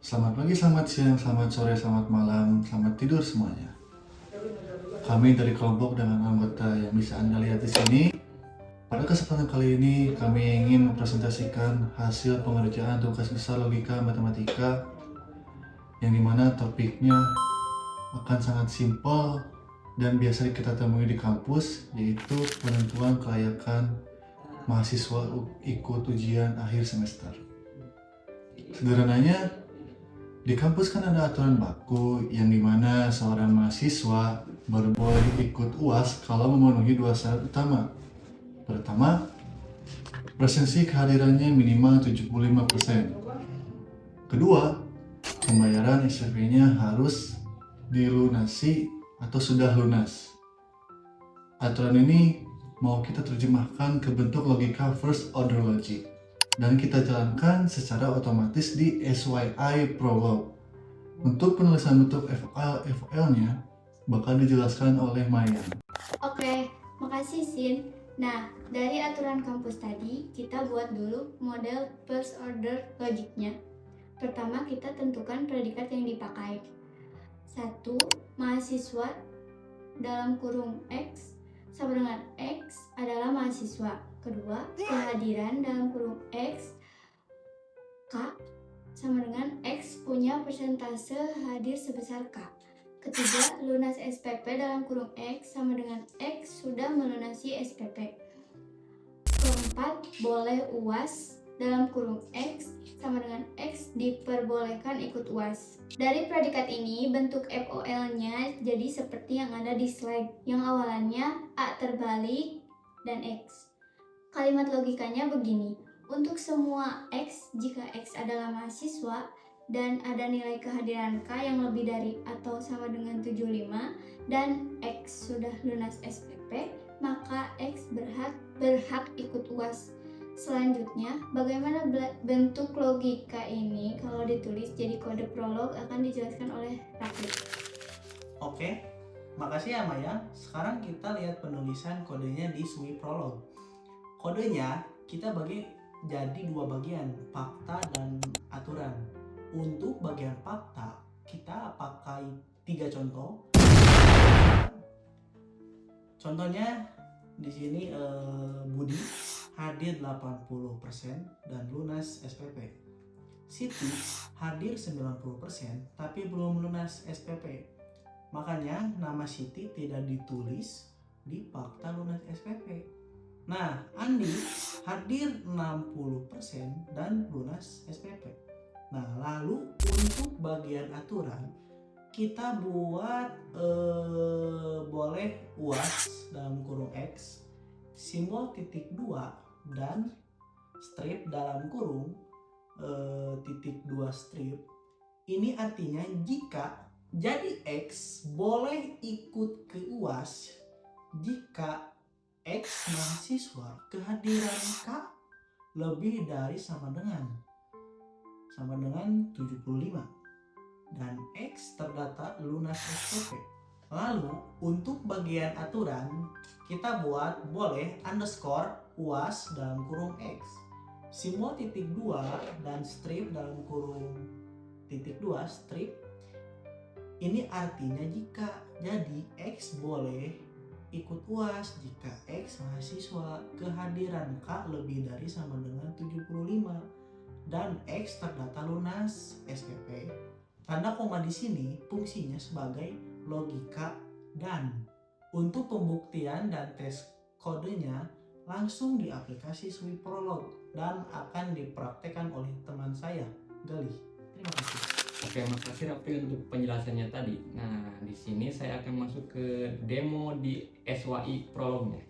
Selamat pagi, selamat siang, selamat sore, selamat malam, selamat tidur semuanya. Kami dari kelompok dengan anggota yang bisa Anda lihat di sini. Pada kesempatan kali ini, kami ingin mempresentasikan hasil pengerjaan tugas besar logika matematika yang dimana topiknya akan sangat simpel dan biasa kita temui di kampus, yaitu penentuan kelayakan mahasiswa ikut ujian akhir semester. Sederhananya, di kampus kan ada aturan baku yang dimana seorang mahasiswa baru boleh ikut UAS kalau memenuhi dua syarat utama. Pertama, presensi kehadirannya minimal 75%. Kedua, pembayaran SPP-nya harus dilunasi atau sudah lunas. Aturan ini mau kita terjemahkan ke bentuk logika first order logic dan kita jalankan secara otomatis di SYI Prolog. Untuk penulisan bentuk FL-nya bakal dijelaskan oleh Maya. Oke, makasih Sin. Nah, dari aturan kampus tadi, kita buat dulu model first order logiknya. Pertama, kita tentukan predikat yang dipakai. 1. Mahasiswa dalam kurung X sama dengan X adalah mahasiswa. Kedua, kehadiran dalam kurung X K sama dengan X punya persentase hadir sebesar K. Ketiga, lunas SPP dalam kurung X sama dengan X sudah melunasi SPP. Keempat, boleh UAS dalam kurung X sama dengan X diperbolehkan ikut UAS. Dari predikat ini, bentuk FOL-nya jadi seperti yang ada di slide, yang awalannya A terbalik dan X. Kalimat logikanya begini, untuk semua X, jika X adalah mahasiswa, dan ada nilai kehadiran K yang lebih dari atau sama dengan 75 dan X sudah lunas SPP, maka X berhak ikut UAS. Selanjutnya, bagaimana bentuk logika ini kalau ditulis jadi kode prolog akan dijelaskan oleh Raffi. Oke, makasih ya Maya. Sekarang kita lihat penulisan kodenya di SWI Prolog. Kodenya kita bagi jadi dua bagian, fakta dan aturan. Untuk bagian fakta, kita pakai 3 contoh. Contohnya di sini Budi hadir 80% dan lunas SPP. Siti hadir 90% tapi belum lunas SPP. Makanya nama Siti tidak ditulis di fakta lunas SPP. Nah, Andi hadir 60% dan lunas SPP. Nah, lalu untuk bagian aturan kita buat boleh UAS dalam kurung X, simbol titik 2 dan strip dalam kurung titik 2 strip. Ini artinya jika jadi X boleh ikut ke UAS jika X mahasiswa kehadiran K lebih dari sama dengan 75 dan X terdata lunas SPP. Lalu untuk bagian aturan kita buat boleh underscore UAS dalam kurung X, simbol titik 2 dan strip dalam kurung titik 2 strip. Ini artinya jika jadi X boleh ikut UAS jika X mahasiswa kehadiran K lebih dari sama dengan 75 dan X terdata lunas SPP. Tanda koma di sini fungsinya sebagai logika dan untuk pembuktian dan tes kodenya langsung di aplikasi SWI Prolog dan akan dipraktekkan oleh teman saya, Galih. Terima kasih. Oke, makasih Raffi untuk penjelasannya tadi. Nah, di sini saya akan masuk ke demo di SYI Prolognya.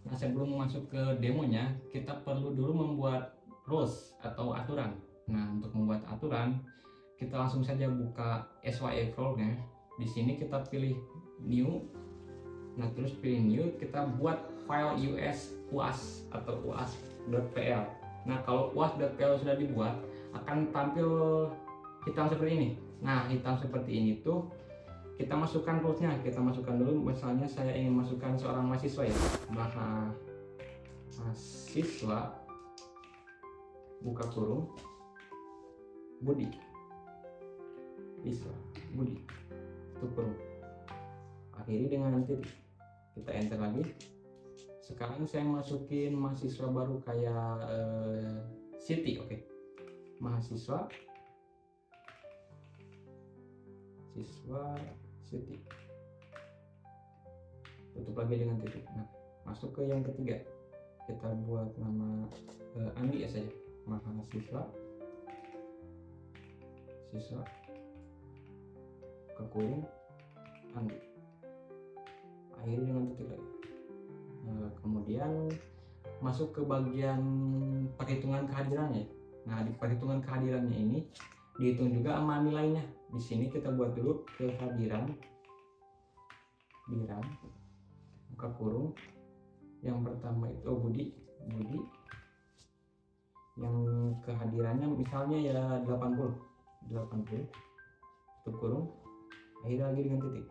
Nah, sebelum masuk ke demonya, kita perlu dulu membuat rules atau aturan. Nah, untuk membuat aturan, kita langsung saja buka SYI Prolognya. Di sini kita pilih new. Nah, terus pilih new, kita buat file UAS atau uas.pl. Nah, kalau uas.pl sudah dibuat, akan tampil hitam seperti ini. Nah, hitam seperti ini tuh kita masukkan rulesnya. Kita masukkan dulu, misalnya saya ingin masukkan seorang mahasiswa ya, mahasiswa buka kurung Budi. Iswa Budi tutup kurung, akhiri dengan titik, kita enter lagi. Sekarang saya masukin mahasiswa baru kayak Siti. Oke. Mahasiswa Siti, tutup lagi dengan titik. Nah, masuk ke yang ketiga, kita buat nama Andi ya saja. Mahasiswa kekurung Andi, akhiri dengan titik lagi. Kemudian masuk ke bagian perhitungan kehadirannya. Nah, di perhitungan kehadirannya ini dihitung juga sama nilainya. Di sini kita buat dulu kehadiran, buka kurung. Yang pertama itu Budi, yang kehadirannya misalnya ya 80, tutup kurung, akhir lagi dengan titik,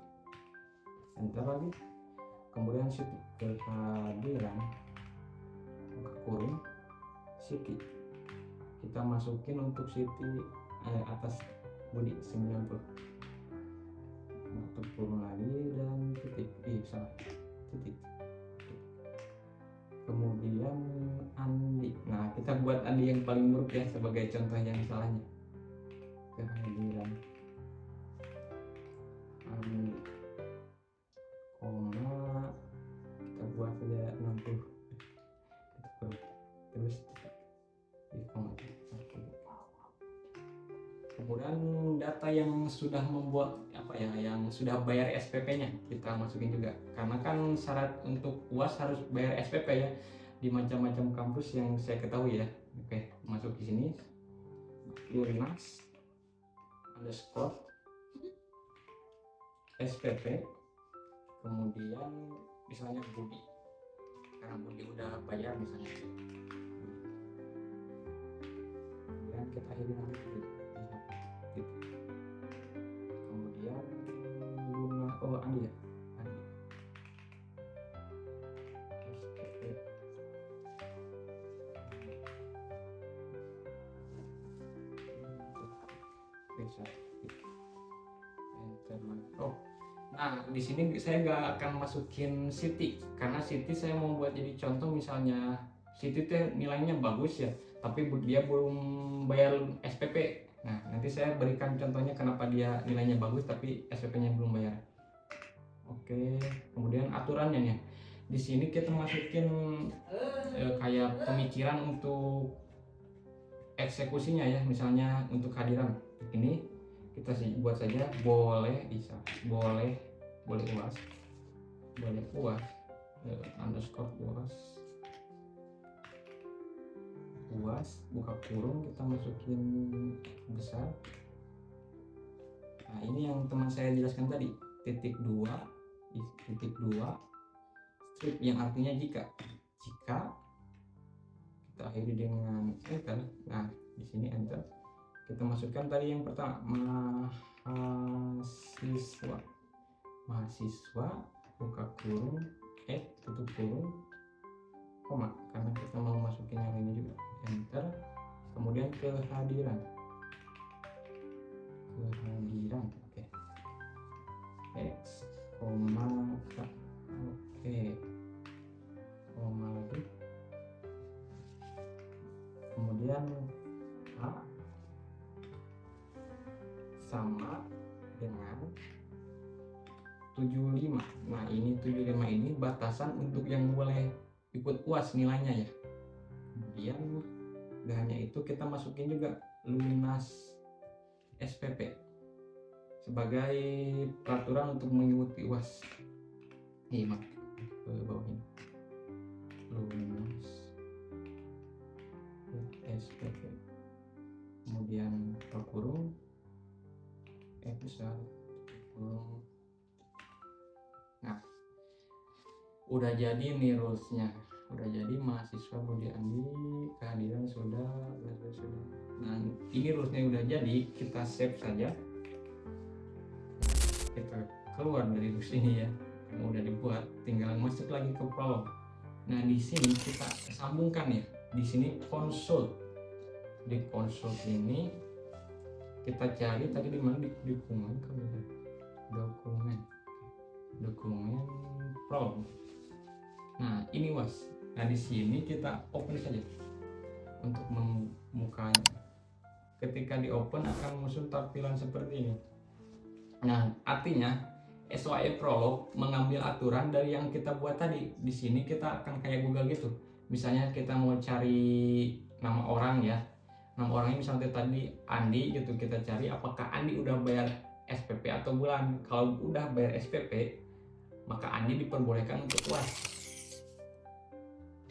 enter lagi. Kemudian Siti, kehadiran, buka kurung, Siti, kita masukin untuk Siti atas Budi 90, tutup kurung lagi dan titik, salah, titik. Kemudian Andi, nah kita buat Andi yang paling buruk ya sebagai contoh yang salahnya. Kehadiran Andi, koma, kita buat saja 60, terus di koma. Kemudian data yang sudah membuat yang sudah bayar SPP-nya kita masukin juga, karena kan syarat untuk UAS harus bayar SPP ya di macam-macam kampus yang saya ketahui ya. Oke, masuk di sini lunas underscore SPP, kemudian misalnya Budi, karena Budi udah bayar misalnya, kemudian kita akhiri nanti titik. Kemudian Andi ya, SPP. Bisa enter lagi. Nah di sini saya nggak akan masukin Siti, karena Siti saya mau buat jadi contoh. Misalnya Siti teh nilainya bagus ya, tapi dia belum bayar SPP. Nah, nanti saya berikan contohnya kenapa dia nilainya bagus tapi SPP-nya belum bayar. Oke, kemudian aturannya nih. Di sini kita masukin kayak pemikiran untuk eksekusinya ya. Misalnya untuk kehadiran. Ini kita buat saja boleh UAS. Boleh UAS underscore UAS buka kurung, kita masukin besar. Nah ini yang teman saya jelaskan tadi, titik 2 strip, yang artinya jika kita akhiri dengan enter. Nah di sini enter, kita masukkan tadi yang pertama mahasiswa buka kurung tutup kurung koma, karena kita mau masukin yang ini juga, enter. Kemudian kehadiran, oke, X koma K, oke, koma lagi, kemudian A sama dengan 75. Nah ini 75 ini batasan untuk yang boleh ikut UAS nilainya ya. Kemudian gak hanya itu, kita masukin juga lunas SPP sebagai peraturan untuk mengikuti UAS. Ini ke bawah ini, lunas SPP, kemudian kurung besar kurung. Nah udah jadi nih rulesnya, udah jadi mahasiswa Budi Andi kehadiran sudah. Nah ini rulesnya udah jadi, kita save saja, kita keluar dari rules ini ya, yang udah dibuat, tinggal masuk lagi ke prolog. Nah di sini kita sambungkan ya, di sini konsol, di konsol ini kita cari tadi di mana, di dokumen dokumen prolog. Nah ini UAS. Nah di sini kita open saja untuk membukanya. Ketika di open akan muncul tampilan seperti ini. Nah artinya SYE Prolog mengambil aturan dari yang kita buat tadi. Di sini kita akan kayak Google gitu. Misalnya kita mau cari nama orang ya. Nama orangnya misalnya tadi Andi gitu, kita cari apakah Andi udah bayar SPP atau bulan. Kalau udah bayar SPP, maka Andi diperbolehkan untuk UAS.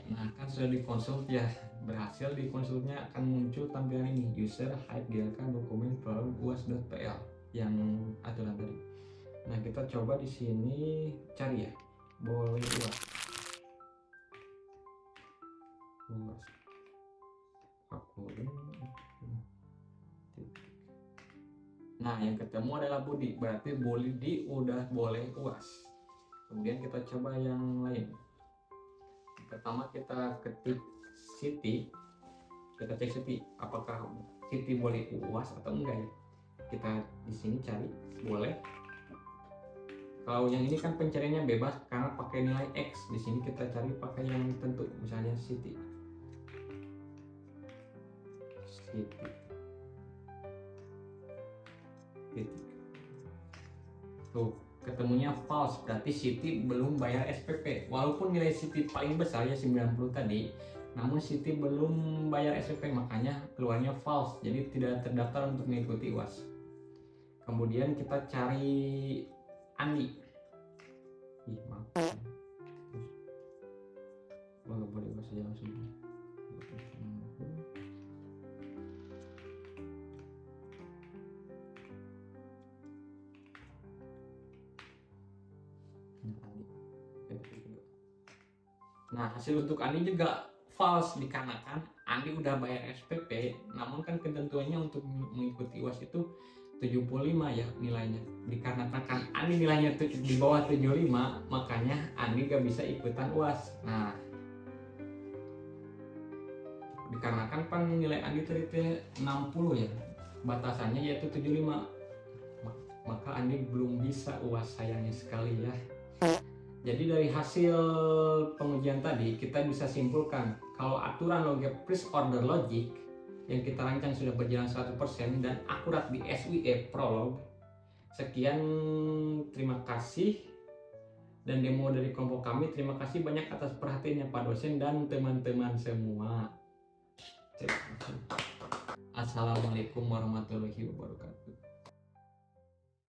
Nah kan sudah dikonsult ya, berhasil dikonsultnya akan muncul tampilan ini, user hide GLK dokumen prolog uas.pl yang aturan tadi. Nah kita coba di sini cari ya, boleh UAS. Nah yang ketemu adalah Budi, berarti Budi udah boleh UAS. Kemudian kita coba yang lain. Pertama kita ketik Siti, kita cek Siti apakah Siti boleh UAS atau enggak ya. Kita di sini cari boleh. Kalau yang ini kan pencariannya bebas karena pakai nilai X. Di sini kita cari pakai yang tentu, misalnya Siti. Tuh ketemunya false, berarti Siti belum bayar SPP. Walaupun nilai Siti paling besar ya 90 tadi, namun Siti belum bayar SPP, makanya keluarnya false, jadi tidak terdaftar untuk mengikuti UAS. Kemudian kita cari Andi. Maaf, nggak boleh UAS aja langsung. Nah hasil untuk Andi juga false dikarenakan Andi udah bayar SPP, namun kan ketentuannya untuk mengikuti UAS itu 75 ya nilainya. Dikarenakan kan Andi nilainya di bawah 75, makanya Andi gak bisa ikutan UAS. Nah dikarenakan kan nilai Andi tadi 60 ya, batasannya yaitu 75, maka Andi belum bisa UAS, sayangnya sekali ya. Jadi dari hasil pengujian tadi kita bisa simpulkan kalau aturan First Order Logic yang kita rancang sudah berjalan 100% dan akurat di SYE Prolog. Sekian, terima kasih dan demo dari kelompok kami. Terima kasih banyak atas perhatiannya Pak dosen dan teman-teman semua. Assalamualaikum warahmatullahi wabarakatuh.